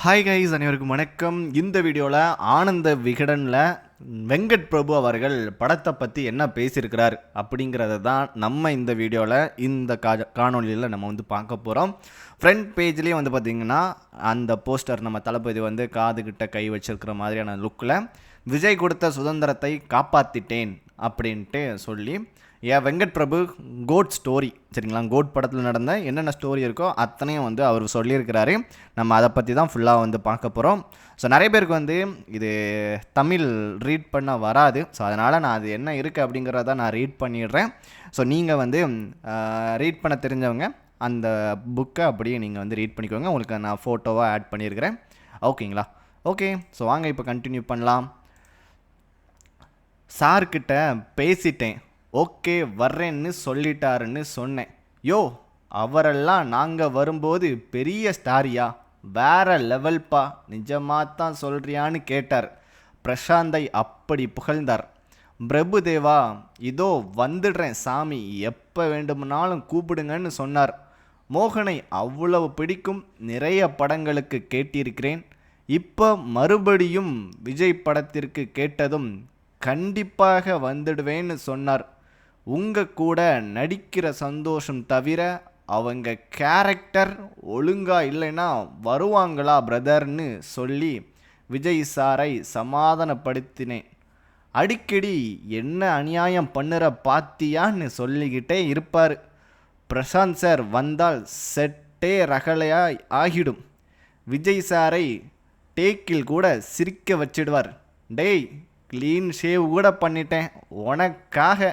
Hi guys, அனைவருக்கும் வணக்கம். இந்த வீடியோவில் ஆனந்த விகடனில் வெங்கட் பிரபு அவர்கள் படத்தை பற்றி என்ன பேசியிருக்கிறார் அப்படிங்கிறத தான் நம்ம இந்த வீடியோவில் இந்த காணொலியில் நம்ம பார்க்க போகிறோம். ஃப்ரண்ட் பேஜ்லேயும் பார்த்திங்கன்னா அந்த போஸ்டர் நம்ம தளபதி காதுகிட்ட கை வச்சிருக்கிற மாதிரியான லுக்கில் விஜய் கொடுத்த சுதந்திரத்தை காப்பாற்றிட்டேன் அப்படின்ட்டு சொல்லி வெங்கட் பிரபு கோட் ஸ்டோரி, சரிங்களா, கோட் படத்தில் நடந்த என்னென்ன ஸ்டோரி இருக்கோ அத்தனையும் அவர் சொல்லியிருக்கிறாரு. நம்ம அதை பற்றி தான் ஃபுல்லாக பார்க்க போகிறோம். ஸோ நிறைய பேருக்கு இது தமிழ் ரீட் பண்ண வராது. ஸோ அதனால் நான் அது என்ன இருக்குது அப்படிங்கிறத நான் ரீட் பண்ணிடுறேன். ஸோ நீங்கள் ரீட் பண்ண தெரிஞ்சவங்க அந்த புக்கை அப்படியே நீங்கள் ரீட் பண்ணிக்கோங்க. உங்களுக்கு நான் ஃபோட்டோவாக ஆட் பண்ணியிருக்கிறேன். ஓகேங்களா? ஓகே, ஸோ வாங்க இப்போ கண்டினியூ பண்ணலாம். சார்கிட்ட பேசிட்டேன், ஓகே வர்றேன்னு சொல்லிட்டாருன்னு சொன்னேன். யோ, அவரெல்லாம் நாங்கள் வரும்போது பெரிய ஸ்டாரியா, வேற லெவல்ப்பா, நிஜமாத்தான் சொல்கிறியான்னு கேட்டார். பிரசாந்தை அப்படி புகழ்ந்தார். பிரபுதேவா, இதோ வந்துடுறேன் சாமி, எப்போ வேண்டுமானாலும் கூப்பிடுங்கன்னு சொன்னார். மோகனை அவ்வளவு பிடிக்கும், நிறைய படங்களுக்கு கேட்டிருக்கிறேன். இப்போ மறுபடியும் விஜய் படத்திற்கு கேட்டதும் கண்டிப்பாக வந்துடுவேன்னு சொன்னார். உங்கள் கூட நடிக்கிற சந்தோஷம் தவிர அவங்க கேரக்டர் ஒழுங்காக இல்லைன்னா வருவாங்களா பிரதர்னு சொல்லி விஜய் சாரை சமாதானப்படுத்தினேன். அடிக்கடி என்ன அநியாயம் பண்ணுற பாத்தியான்னு சொல்லிக்கிட்டே இருப்பார். பிரசாந்த் சார் வந்தால் செட்டே ரகலையாக ஆகிடும். விஜய் சாரை டேக்கில் கூட சிரிக்க வச்சிடுவார். டேய், க்ளீன் ஷேவ் கூட பண்ணிட்டேன், உனக்காக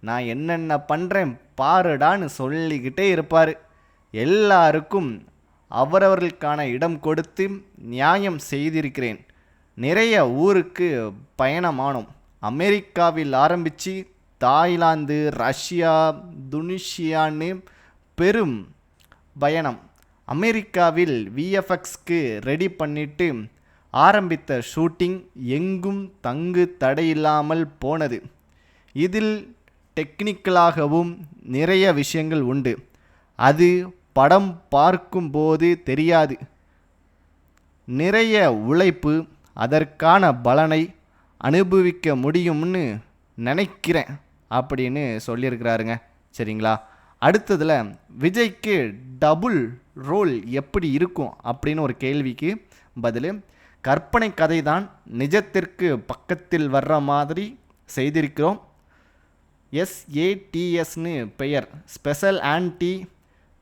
நான் என்னென்ன பண்ணுறேன் பாருடான்னு சொல்லிக்கிட்டே இருப்பார். எல்லாருக்கும் அவரவர்களுக்கான இடம் கொடுத்து நியாயம் செய்திருக்கிறேன். நிறைய ஊருக்கு பயணமானோம். அமெரிக்காவில் ஆரம்பித்து தாய்லாந்து, ரஷ்யா, துனிஷியான்னு பெரும் பயணம். அமெரிக்காவில் விஎஃப்எக்ஸ்க்கு ரெடி பண்ணிட்டு ஆரம்பித்த ஷூட்டிங் எங்கும் தங்கு தடையில்லாமல் போனது. இதில் டெக்னிக்கலாகவும் நிறைய விஷயங்கள் உண்டு. அது படம் பார்க்கும்போது தெரியாது. நிறைய உழைப்பு, அதற்கான பலனை அனுபவிக்க முடியும்னு நினைக்கிறேன் அப்படின்னு சொல்லியிருக்கிறாருங்க. சரிங்களா? அடுத்ததில் விஜய்க்கு டபுள் ரோல் எப்படி இருக்கும் அப்படின்னு ஒரு கேள்விக்கு பதில், கற்பனை கதை தான், நிஜத்திற்கு பக்கத்தில் வர்ற மாதிரி செய்திருக்கிறோம். SATSன்னு பெயர், ஸ்பெஷல் ஆன்டி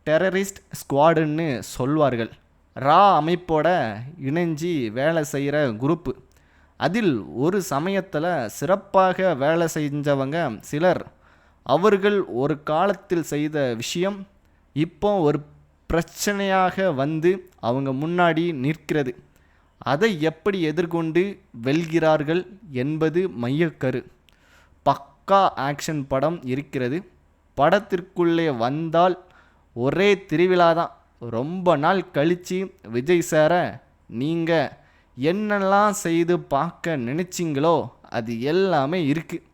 டெரரிஸ்ட் ஸ்குவாடுன்னு சொல்வார்கள். ரா அமைப்போட இணைஞ்சி வேலை செய்கிற குரூப்பு. அதில் ஒரு சமயத்தில் சிறப்பாக வேலை செஞ்சவங்க சிலர். அவர்கள் ஒரு காலத்தில் செய்த விஷயம் இப்போ ஒரு பிரச்சனையாக அவங்க முன்னாடி நிற்கிறது. அதை எப்படி எதிர்கொண்டு வெல்கிறார்கள் என்பது மையக்கரு. ஆக்ஷன் படம் இருக்கிறது. படத்திற்குள்ளே வந்தால் ஒரே திருவிழா தான். ரொம்ப நாள் கழித்து விஜய் சாரை நீங்கள் என்னெல்லாம் செய்து பார்க்க நினச்சிங்களோ அது எல்லாமே இருக்குது.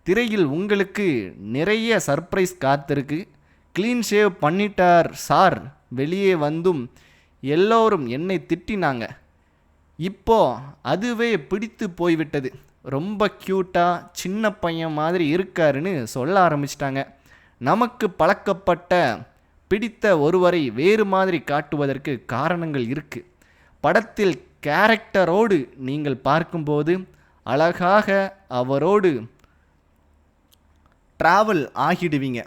திரையில் உங்களுக்கு நிறைய சர்ப்ரைஸ் காத்திருக்கு. க்ளீன் ஷேவ் பண்ணிட்டார் சார். வெளியே வந்தும் எல்லோரும் என்னை திட்டினாங்க. இப்போ அதுவே பிடித்து போய்விட்டது. ரொம்ப க்யூட்டாக சின்ன பையன் மாதிரி இருக்காருன்னு சொல்ல ஆரம்பிச்சிட்டாங்க. நமக்கு பழக்கப்பட்ட பிடித்த ஒருவரை வேறு மாதிரி காட்டுவதற்கு காரணங்கள் இருக்குது. படத்தில் கேரக்டரோடு நீங்கள் பார்க்கும்போது அழகாக அவரோடு ட்ராவல் ஆகிடுவீங்க.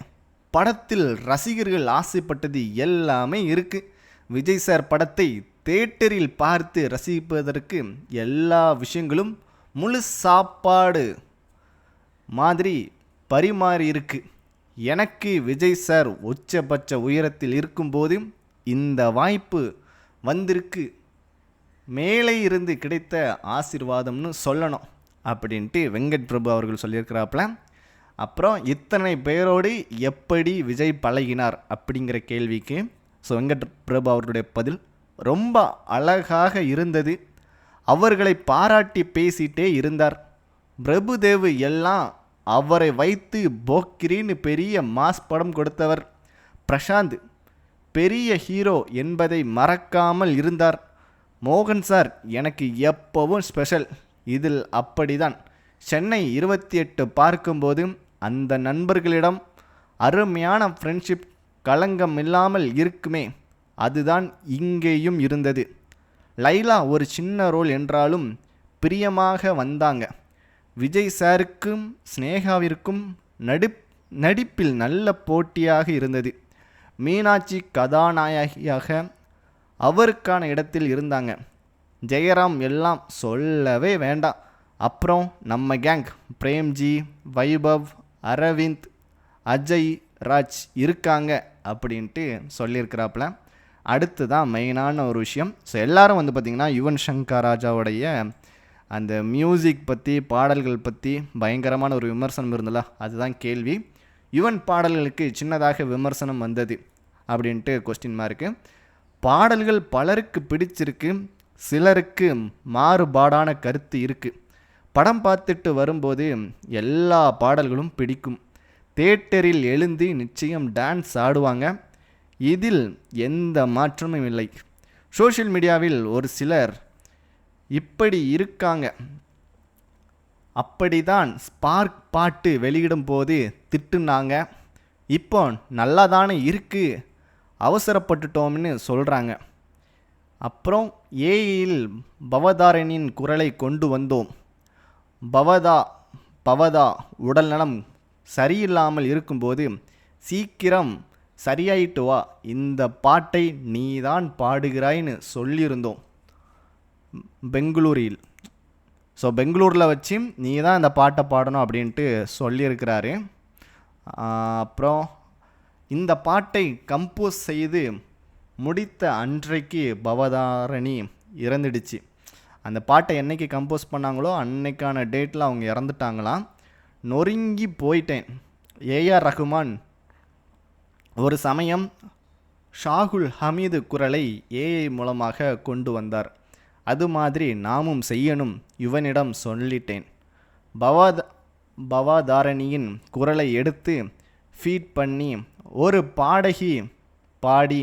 படத்தில் ரசிகர்கள் ஆசைப்பட்டது எல்லாமே இருக்குது. விஜய் சார் படத்தை தியேட்டரில் பார்த்து ரசிப்பதற்கு எல்லா விஷயங்களும் முழு சாப்பாடு மாதிரி பரிமாறி இருக்கு. எனக்கு விஜய் சார் உச்சபட்ச உயரத்தில் இருக்கும்போது இந்த வாய்ப்பு வந்திருக்கு. மேலே இருந்து கிடைத்த ஆசீர்வாதம்னு சொல்லணும் அப்படின்ட்டு வெங்கட் பிரபு அவர்கள் சொல்லியிருக்கிறாப்புல. அப்புறம் இத்தனை பேரோடு எப்படி விஜய் பழகினார் அப்படிங்கிற கேள்விக்கு வெங்கட் பிரபு அவர்களுடைய பதில் ரொம்ப அழகாக இருந்தது. அவர்களை பாராட்டி பேசிட்டே இருந்தார். பிரபுதேவ் எல்லாம் அவரை வைத்து போக்கிரின்னு பெரிய மாஸ் படம் கொடுத்தவர். பிரசாந்த் பெரிய ஹீரோ என்பதை மறக்காமல் இருந்தார். மோகன் சார் எனக்கு எப்பவும் ஸ்பெஷல். இதில் அப்படிதான். சென்னை 28 பார்க்கும்போது அந்த நண்பர்களிடம் அருமையான ஃப்ரெண்ட்ஷிப் களங்கம் இல்லாமல் இருக்குமே, அதுதான் இங்கேயும் இருந்தது. லைலா ஒரு சின்ன ரோல் என்றாலும் பிரியமாக வந்தாங்க. விஜய் சாருக்கும் ஸ்னேகாவிற்கும் நடிப்பில் நல்ல போட்டியாக இருந்தது. மீனாட்சி கதாநாயகியாக அவருக்கான இடத்தில் இருந்தாங்க. ஜெயராம் எல்லாம் சொல்லவே வேண்டாம். அப்புறம் நம்ம கேங் பிரேம்ஜி, வைபவ், அரவிந்த், அஜய், ராஜ் இருக்காங்க அப்படின்ட்டு சொல்லியிருக்கிறாப்புல. அடுத்து தான் மெயினான ஒரு விஷயம். ஸோ எல்லோரும் வந்து பார்த்திங்கன்னா யுவன் சங்கர் ராஜாவுடைய அந்த மியூசிக் பற்றி, பாடல்கள் பற்றி பயங்கரமான ஒரு விமர்சனம் இருந்தல, அதுதான் கேள்வி. யுவன் பாடல்களுக்கு சின்னதாக விமர்சனம் வந்தது அப்படின்ட்டு கொஸ்டின் மார்க்கு. பாடல்கள் பலருக்கு பிடிச்சிருக்கு, சிலருக்கு மாறுபாடான கருத்து இருக்குது. படம் பார்த்துட்டு வரும்போது எல்லா பாடல்களும் பிடிக்கும். தியேட்டரில் எழுந்து நிச்சயம் டான்ஸ் ஆடுவாங்க. இதில் எந்த மாற்றமும் இல்லை. சோஷியல் மீடியாவில் ஒரு சிலர் இப்படி இருக்காங்க. அப்படிதான் ஸ்பார்க் பாட்டு வெளியிடும் போது திட்டுனாங்க. இப்போ நல்லா தானே இருக்குது, அவசரப்பட்டுட்டோம்னு சொல்கிறாங்க. அப்புறம் ஏயில் பவதாரனின் குரலை கொண்டு வந்தோம். பவதா உடல்நலம் சரியில்லாமல் இருக்கும்போது சீக்கிரம் சரியாயிட்டு வா, இந்த பாட்டை நீதான் பாடுகிறாய்னு சொல்லியிருந்தோம் பெங்களூரில். ஸோ பெங்களூரில் வச்சு நீ தான் இந்த பாட்டை பாடணும் அப்படின்ட்டு சொல்லியிருக்கிறாரு. அப்புறம் இந்த பாட்டை கம்போஸ் செய்து முடித்த அன்றைக்கு பவதாரணி இறந்துடுச்சு. அந்த பாட்டை என்னைக்கு கம்போஸ் பண்ணாங்களோ அன்னைக்கான டேட்டில் அவங்க இறந்துட்டாங்களாம். நொறுங்கி போயிட்டேன். ஏஆர் ரஹ்மான் ஒரு சமயம் ஷாகுல் ஹமீது குரலை ஏஐ மூலமாக கொண்டு வந்தார். அது மாதிரி நாமும் செய்யணும், யுவனிடம் சொல்லிட்டேன். பவதாரணியின் குரலை எடுத்து ஃபீட் பண்ணி ஒரு பாடகி பாடி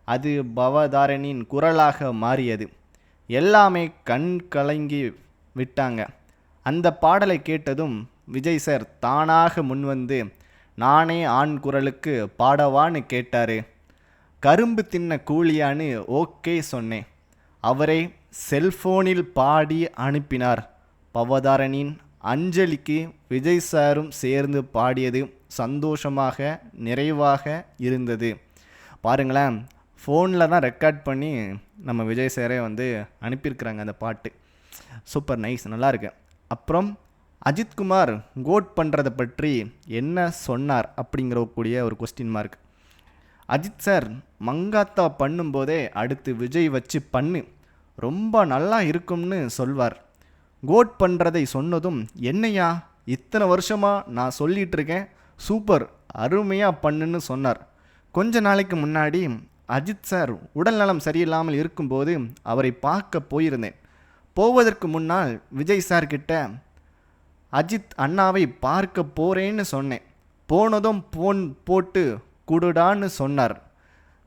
அது பவதாரணியின் குரலாக மாறியது. எல்லாமே கண் கலங்கி விட்டாங்க. அந்த பாடலை கேட்டதும் விஜய் சார் தானாக முன்வந்து நானே ஆண் குரலுக்கு பாடவான்னு கேட்டார். கரும்பு தின்ன கூலியான்னு ஓகே சொன்னேன். அவரை செல்ஃபோனில் பாடி அனுப்பினார். பவதாரனின் அஞ்சலிக்கு விஜய் சாரும் சேர்ந்து பாடியது சந்தோஷமாக நிறைவாக இருந்தது. பாருங்களேன், ஃபோனில் தான் ரெக்கார்ட் பண்ணி நம்ம விஜய் சாரே வந்து அனுப்பியிருக்கிறாங்க அந்த பாட்டு. சூப்பர் நைஸ், நல்லாயிருக்கு. அப்புறம் அஜித்குமார் கோட் பண்ணுறதை பற்றி என்ன சொன்னார் அப்படிங்கிற கூடிய ஒரு question mark. Ajith sir Mankatha பண்ணும்போதே அடுத்து விஜய் வச்சு பண்ணு, ரொம்ப நல்லா இருக்கும்னு சொல்வார். கோட் பண்ணுறதை சொன்னதும் என்னையா இத்தனை வருஷமாக நான் சொல்லிகிட்டு இருக்கேன், சூப்பர் அருமையாக பண்ணுன்னு சொன்னார். கொஞ்ச நாளைக்கு முன்னாடி அஜித் சார் உடல்நலம் சரியில்லாமல் இருக்கும்போது அவரை பார்க்க போயிருந்தேன். போவதற்கு முன்னால் விஜய் சார்கிட்ட அஜித் அண்ணாவை பார்க்க போகிறேன்னு சொன்னேன். போனதும் ஃபோன் போட்டு கொடுடான்னு சொன்னார்.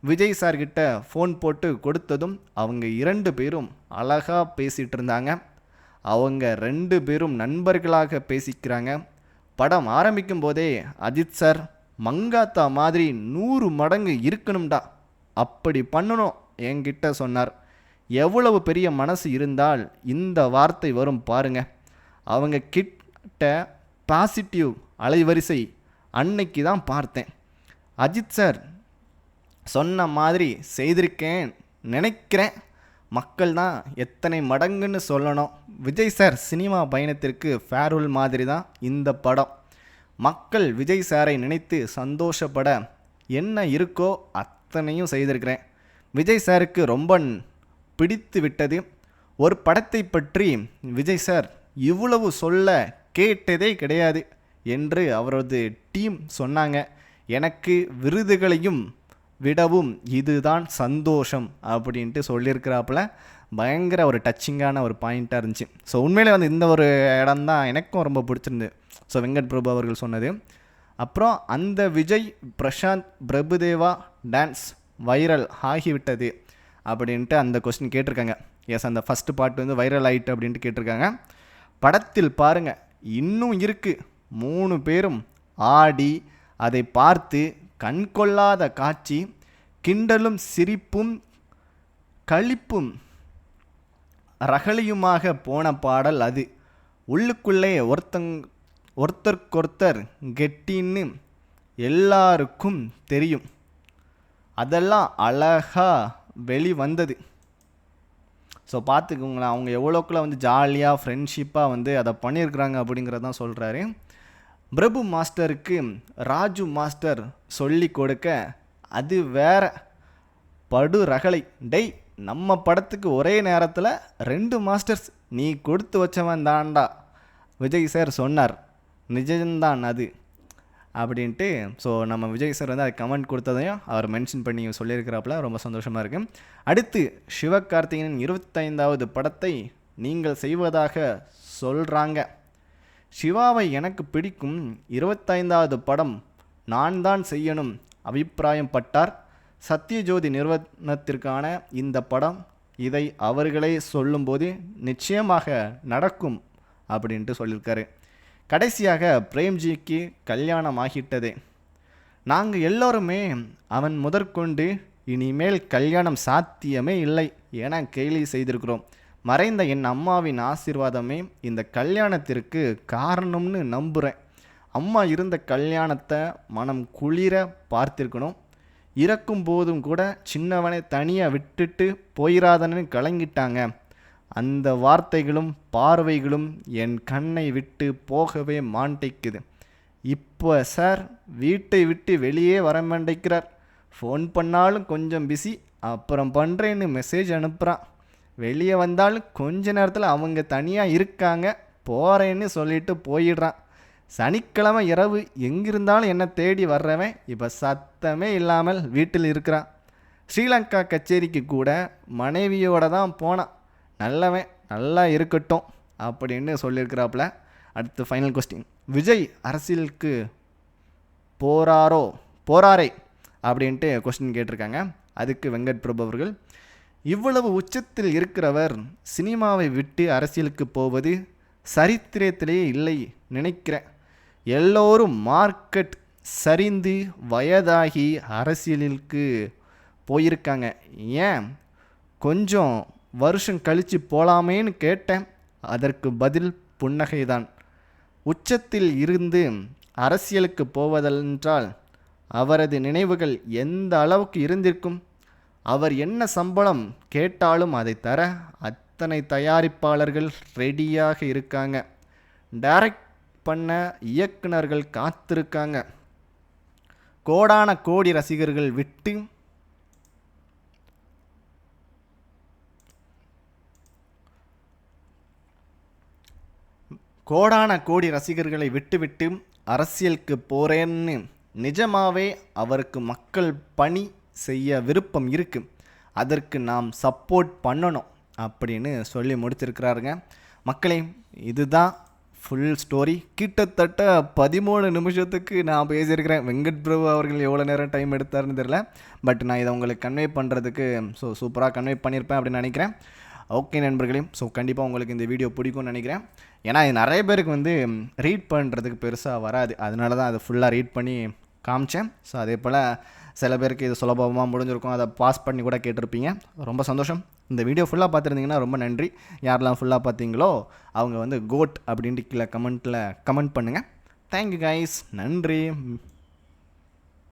விஜய் சார்கிட்ட ஃபோன் போட்டு கொடுத்ததும் அவங்க 2 பேரும் அழகாக பேசிகிட்டு இருந்தாங்க. அவங்க 2 பேரும் நண்பர்களாக பேசிக்கிறாங்க. படம் ஆரம்பிக்கும் போதே அஜித் சார் மங்காத்தா மாதிரி 100 மடங்கு இருக்கணும்டா, அப்படி பண்ணணும் என்கிட்ட சொன்னார். எவ்வளவு பெரிய மனசு இருந்தால் இந்த வார்த்தை வரும் பாருங்க. அவங்க கிட்ட பாசிட்டிவ் அலைவரிசை அன்னைக்கு தான் பார்த்தேன். அஜித் சார் சொன்ன மாதிரி செய்திருக்கேன் நினைக்கிறேன். மக்கள் தான் எத்தனை மடங்குன்னு சொல்லணும். விஜய் சார் சினிமா பயணத்திற்கு ஃபேர்வெல் மாதிரி தான் இந்த படம். மக்கள் விஜய் சாரை நினைத்து சந்தோஷப்பட என்ன இருக்கோ அத்தனையும் செய்திருக்கிறேன். விஜய் சாருக்கு ரொம்ப பிடித்து விட்டது. ஒரு படத்தை பற்றி விஜய் சார் இவ்வளவு சொல்ல கேட்டதே கிடையாது என்று அவரது டீம் சொன்னாங்க. எனக்கு விருதுகளையும் விடவும் இதுதான் சந்தோஷம் அப்படின்ட்டு சொல்லியிருக்கிறாப்புல. பயங்கர ஒரு டச்சிங்கான ஒரு பாயிண்ட்டாக இருந்துச்சு. ஸோ உண்மையிலே வந்து இந்த ஒரு இடம் தான் எனக்கும் ரொம்ப பிடிச்சிருந்து. ஸோ வெங்கட் பிரபு அவர்கள் சொன்னது. அப்புறம் அந்த விஜய் பிரசாந்த் பிரபுதேவா டான்ஸ் வைரல் ஆகிவிட்டது. அப்படின்ட்டு அந்த கொஸ்டின் கேட்டிருக்காங்க. எஸ், அந்த ஃபஸ்ட்டு பார்ட் வந்து வைரல் ஆயிட்டு அப்படின்ட்டு கேட்டிருக்காங்க. படத்தில் பாருங்க இன்னும் இருக்கு. 3 பேரும் ஆடி அதை பார்த்து கண்கொள்ளாத காட்சி, கிண்டலும் சிரிப்பும் களிப்பும் ரகளையுமாக போன பாடல் அது. உள்ளுக்குள்ளே ஒருத்தருக்கொருத்தர் கெட்டின்னு எல்லாருக்கும் தெரியும். அதெல்லாம் அழகா வெளிவந்தது. ஸோ பார்த்துக்கோங்களேன், அவங்க எவ்வளோக்குள்ள வந்து ஜாலியாக ஃப்ரெண்ட்ஷிப்பாக வந்து அதை பண்ணியிருக்கிறாங்க அப்படிங்கிறதான் சொல்கிறாரு. பிரபு மாஸ்டருக்கு ராஜு மாஸ்டர் சொல்லி கொடுக்க அது வேற படு ரகலை. டெய், நம்ம படத்துக்கு ஒரே நேரத்தில் 2 மாஸ்டர்ஸ் நீ கொடுத்து வச்சவன் தான்டா, விஜய் சார் சொன்னார். நிஜம்தான் அது அப்படின்ட்டு. ஸோ நம்ம விஜய் சார் வந்து அது கமெண்ட் கொடுத்ததையும் அவர் மென்ஷன் பண்ணி சொல்லியிருக்கிறாப்புல. ரொம்ப சந்தோஷமாக இருக்குது. அடுத்து சிவகார்த்திகேயனின் 25வது படத்தை நீங்கள் செய்வதாக சொல்கிறாங்க. சிவாவை எனக்கு பிடிக்கும், 25வது படம் நான் தான் செய்யணும் அபிப்பிராயம் பட்டார். சத்யஜோதி நிறுவனத்திற்கான இந்த படம், இதை அவர்களே சொல்லும்போது நிச்சயமாக நடக்கும் அப்படின்ட்டு சொல்லியிருக்காரு. கடைசியாக பிரேம்ஜிக்கு கல்யாணம் ஆகிட்டதே. நாங்கள் எல்லோருமே அவன் முதற்கொண்டு இனிமேல் கல்யாணம் சாத்தியமே இல்லை என கேலி செய்திருக்கிறோம். மறைந்த என் அம்மாவின் ஆசீர்வாதமே இந்த கல்யாணத்திற்கு காரணம்னு நம்புகிறேன். அம்மா இருந்த கல்யாணத்தை மனம் குளிர பார்த்திருக்கணும். இறக்கும் போதும் கூட சின்னவனை தனியாக விட்டுட்டு போயிராதன்னு கலங்கிட்டாங்க. அந்த வார்த்தைகளும் பார்வைகளும் என் கண்ணை விட்டு போகவே மாட்டேங்குது. இப்போ சார் வீட்டை விட்டு வெளியே வர மாட்டேங்கிறார். ஃபோன் பண்ணாலும் கொஞ்சம் பிஸி, அப்புறம் பண்ணுறேன்னு மெசேஜ் அனுப்புகிறான். வெளியே வந்தாலும் கொஞ்ச நேரத்தில் அவங்க தனியாக இருக்காங்க, போகிறேன்னு சொல்லிட்டு போயிடுறான். சனிக்கிழமை இரவு எங்கிருந்தாலும் என்னை தேடி வர்றவன் இப்போ சத்தமே இல்லாமல் வீட்டில் இருக்கிறான். ஸ்ரீலங்கா கச்சேரிக்கு கூட மனைவியோடு தான் போனான். நல்லவன் நல்லா இருக்கட்டும் அப்படின்னு சொல்லியிருக்கிறாப்புல. அடுத்து ஃபைனல் கொஸ்டின். விஜய் அரசியலுக்கு போராரே அப்படின்ட்டு கொஸ்டின் கேட்டிருக்காங்க. அதுக்கு வெங்கட் பிரபு அவர்கள், இவ்வளவு உச்சத்தில் இருக்கிறவர் சினிமாவை விட்டு அரசியலுக்கு போவது சரித்திரத்திலே இல்லை நினைக்கிறேன். எல்லோரும் மார்க்கெட் சரிந்து வயதாகி அரசியலுக்கு போயிருக்காங்க. ஏன் கொஞ்சம் வருஷம் கழித்து போகலாமேன்னு கேட்டேன். அதற்கு பதில் புன்னகைதான். உச்சத்தில் இருந்து அரசியலுக்கு போவதென்றால் அவரது நினைவுகள் எந்த அளவுக்கு இருந்திருக்கும். அவர் என்ன சம்பளம் கேட்டாலும் அதை தர அத்தனை தயாரிப்பாளர்கள் ரெடியாக இருக்காங்க. டைரக்ட் பண்ண இயக்குனர்கள் காத்திருக்காங்க. கோடான கோடி ரசிகர்கள் விட்டு கோடான கோடி ரசிகர்களை விட்டுவிட்டு அரசியலுக்கு போகிறேன்னு நிஜமாவே அவருக்கு மக்கள் பணி செய்ய விருப்பம் இருக்குது. அதற்கு நாம் சப்போர்ட் பண்ணணும் அப்படின்னு சொல்லி முடிச்சிருக்கிறாருங்க. மக்களே, இதுதான் ஃபுல் ஸ்டோரி. கிட்டத்தட்ட 13 நிமிஷத்துக்கு நான் பேசியிருக்கிறேன். வெங்கட் பிரபு அவர்கள் எவ்வளோ நேரம் டைம் எடுத்தாருன்னு தெரியல. பட் நான் இதை உங்களுக்கு கன்வே பண்ணுறதுக்கு சூப்பராக கன்வே பண்ணியிருப்பேன் அப்படின்னு நினைக்கிறேன். ஓகே நண்பர்களே, ஸோ கண்டிப்பாக உங்களுக்கு இந்த வீடியோ பிடிக்கும்னு நினைக்கிறேன். ஏன்னா இது நிறைய பேருக்கு வந்து ரீட் பண்ணுறதுக்கு பெருசாக வராது. அதனால தான் அதை ஃபுல்லாக ரீட் பண்ணி காமிச்சேன். ஸோ அதே போல் சில பேருக்கு இது சுலபமாக முடிஞ்சிருக்கும், அதை பாஸ் பண்ணி கூட கேட்டிருப்பீங்க. ரொம்ப சந்தோஷம். இந்த வீடியோ ஃபுல்லாக பார்த்துருந்தீங்கன்னா ரொம்ப நன்றி. யாரெல்லாம் ஃபுல்லாக பார்த்தீங்களோ அவங்க வந்து கோட் அப்படின்ட்டு கீழே கமெண்ட் பண்ணுங்கள். தேங்க்யூ கைஸ், நன்றி.